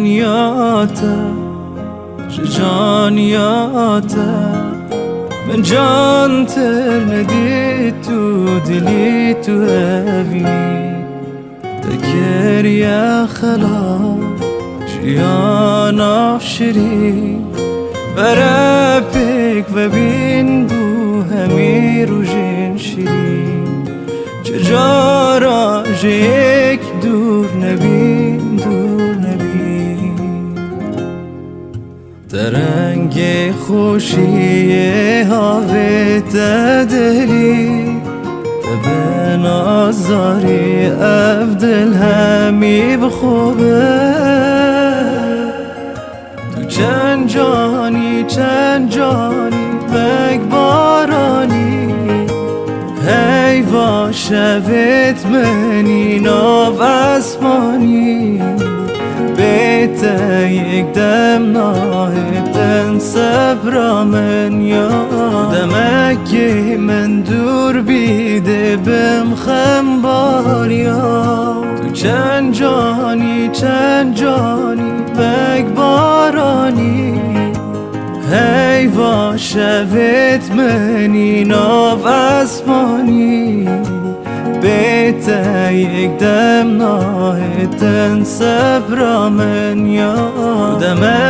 جانیاته جانیاته من جان تر ندید تو دلی تو هفینی تکر یا خلا جیان آفشری برا پیک و بین بو همی رو جن شیرین چجا را یک دور نبین دور نبین درنگ خوشی هاوی دلی تبن آزاری افدل همی بخوبه تو چند جانی بگ بارانی هی و شوید منی ناو اسمانی بیت یک دم ناهدن صبر من یادمکی من دور بیده بم خمبار یا تو چند جانی بگ بارانی هی و شوید منی ناو اسمانی بیت یک دم ناهدن صبر من یادمکی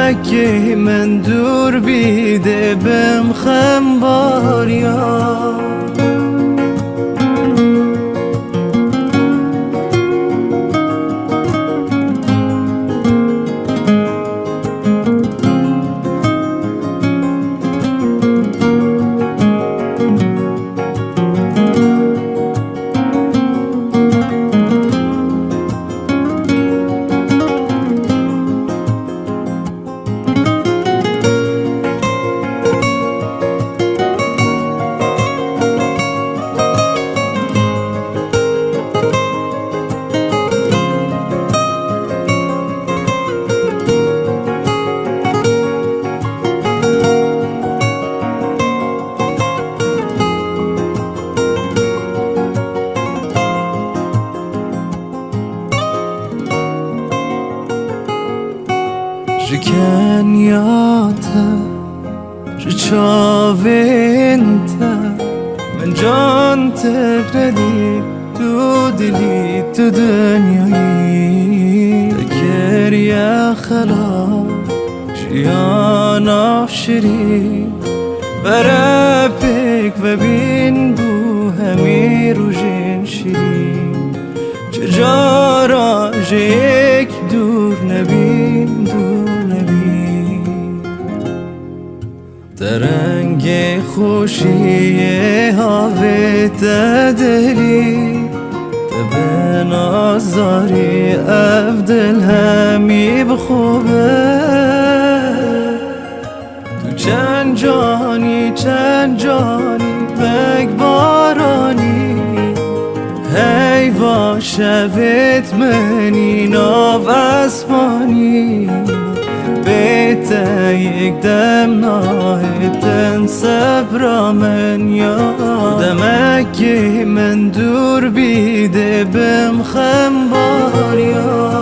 من دور بیده بم خمبار یا جکنیاته جچاوینته من جان تردی تو دلی تو دنیایی تکر یا خلا جیان آفشری برا پیک و بین بو همی رو جن شیرین چجا را یک دور نبین دور نبین درنگ خوشی هاوی دلی تبن آزاری افدل همی بخوبه تو چند جانی بگ بارانی هی و شوید منی ناو اسمانی بیت یک دم ناهدن صبر من یادمکی من دور بیده بم خمبار یا